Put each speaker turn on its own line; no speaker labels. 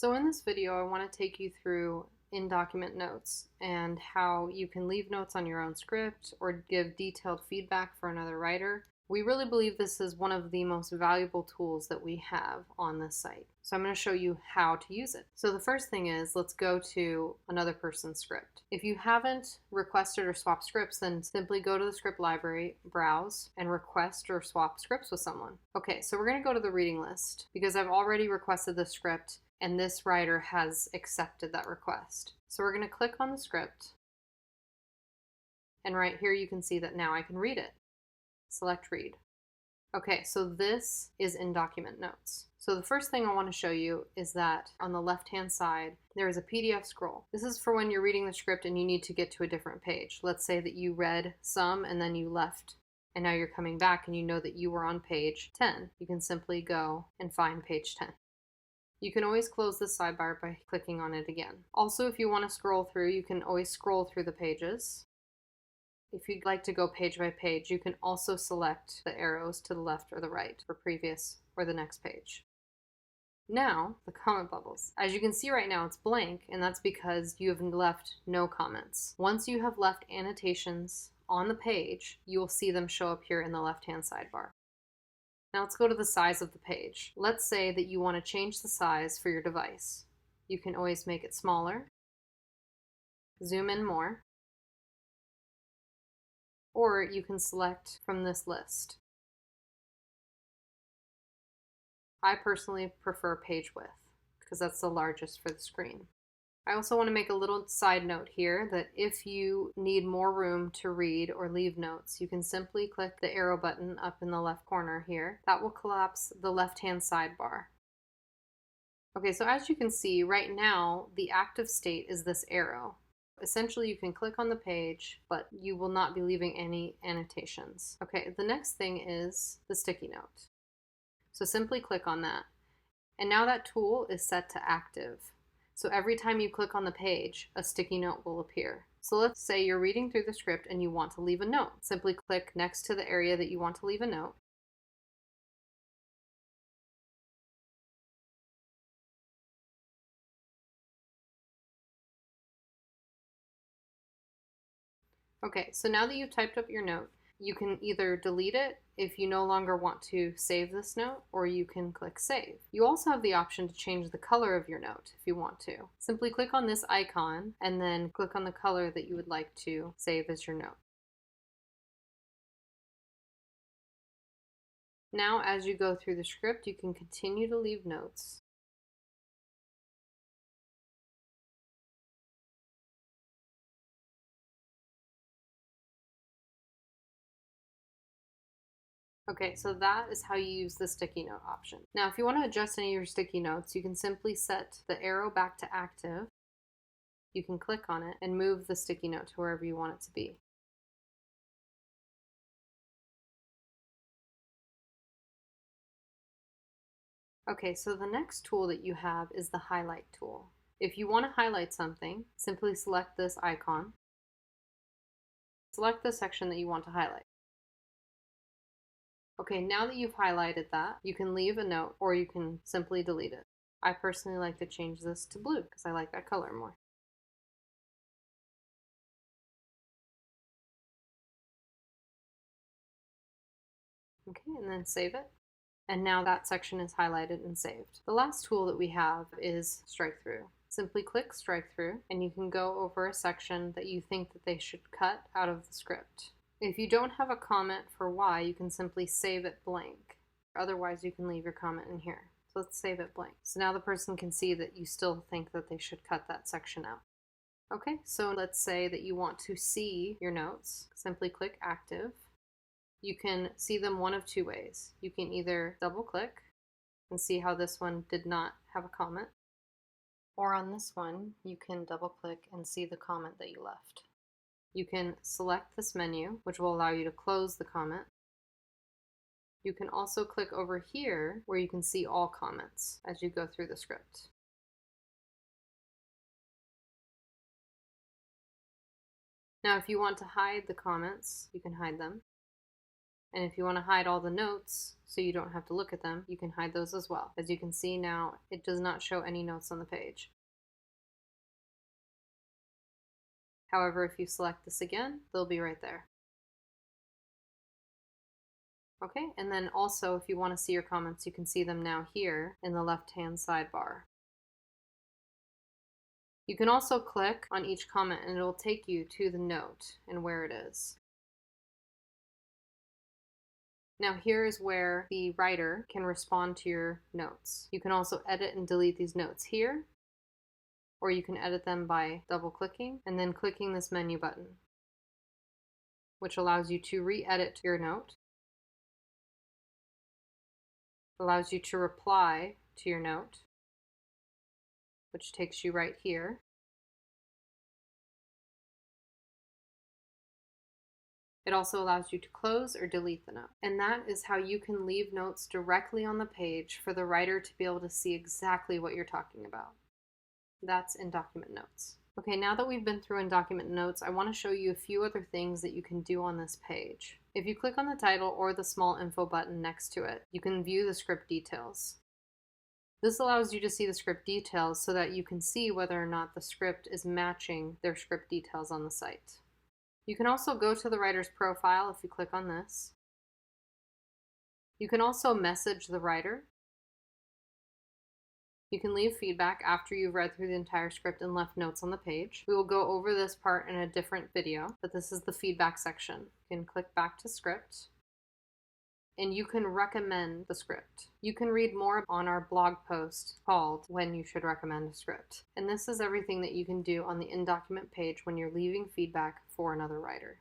So in this video, I want to take you through in-document notes and how you can leave notes on your own script or give detailed feedback for another writer. We really believe this is one of the most valuable tools that we have on this site. So I'm going to show you how to use it. So the first thing is, let's go to another person's script. If you haven't requested or swapped scripts, then simply go to the script library, browse, and request or swap scripts with someone. Okay, so we're going to go to the reading list because I've already requested the script and this writer has accepted that request. So we're going to click on the script, and right here you can see that now I can read it. Select read. Okay, so this is in document notes. So the first thing I want to show you is that on the left-hand side, there is a PDF scroll. This is for when you're reading the script and you need to get to a different page. Let's say that you read some and then you left, and now you're coming back and you know that you were on page 10. You can simply go and find page 10. You can always close the sidebar by clicking on it again. Also, if you want to scroll through, you can always scroll through the pages. If you'd like to go page by page, you can also select the arrows to the left or the right for previous or the next page. Now, the comment bubbles. As you can see right now, it's blank, and that's because you have left no comments. Once you have left annotations on the page, you will see them show up here in the left-hand sidebar. Now let's go to the size of the page. Let's say that you want to change the size for your device. You can always make it smaller, zoom in more, or you can select from this list. I personally prefer page width because that's the largest for the screen. I also want to make a little side note here that if you need more room to read or leave notes, you can simply click the arrow button up in the left corner here. That will collapse the left-hand sidebar. Okay, so as you can see right now, the active state is this arrow. Essentially, you can click on the page, but you will not be leaving any annotations. Okay, the next thing is the sticky note. So simply click on that. And now that tool is set to active. So every time you click on the page, a sticky note will appear. So let's say you're reading through the script and you want to leave a note. Simply click next to the area that you want to leave a note. Okay, so now that you've typed up your note, you can either delete it if you no longer want to save this note, or you can click save. You also have the option to change the color of your note if you want to. Simply click on this icon and then click on the color that you would like to save as your note. Now, as you go through the script, you can continue to leave notes. Okay, so that is how you use the sticky note option. Now, if you want to adjust any of your sticky notes, you can simply set the arrow back to active. You can click on it and move the sticky note to wherever you want it to be. Okay, so the next tool that you have is the highlight tool. If you want to highlight something, simply select this icon. Select the section that you want to highlight. Okay, now that you've highlighted that, you can leave a note or you can simply delete it. I personally like to change this to blue because I like that color more. Okay, and then save it. And now that section is highlighted and saved. The last tool that we have is Strikethrough. Simply click Strikethrough and you can go over a section that you think that they should cut out of the script. If you don't have a comment for why, you can simply save it blank. Otherwise, you can leave your comment in here. So let's save it blank. So now the person can see that you still think that they should cut that section out. Okay, so let's say that you want to see your notes. Simply click Active. You can see them one of two ways. You can either double click and see how this one did not have a comment, or on this one, you can double click and see the comment that you left. You can select this menu, which will allow you to close the comment. You can also click over here where you can see all comments as you go through the script. Now, if you want to hide the comments, you can hide them. And if you want to hide all the notes so you don't have to look at them, you can hide those as well. As you can see now, it does not show any notes on the page. However, if you select this again, they'll be right there. Okay, and then also if you want to see your comments, you can see them now here in the left-hand sidebar. You can also click on each comment and it'll take you to the note and where it is. Now here is where the writer can respond to your notes. You can also edit and delete these notes here, or you can edit them by double-clicking and then clicking this menu button, which allows you to re-edit your note, allows you to reply to your note, which takes you right here. It also allows you to close or delete the note. And that is how you can leave notes directly on the page for the writer to be able to see exactly what you're talking about. That's in document notes. Okay, now that we've been through in document notes, I want to show you a few other things that you can do on this page. If you click on the title or the small info button next to it, you can view the script details. This allows you to see the script details so that you can see whether or not the script is matching their script details on the site. You can also go to the writer's profile if you click on this. You can also message the writer. You can leave feedback after you've read through the entire script and left notes on the page. We will go over this part in a different video, but this is the feedback section. You can click back to script, and you can recommend the script. You can read more on our blog post called When You Should Recommend a Script. And this is everything that you can do on the in-document page when you're leaving feedback for another writer.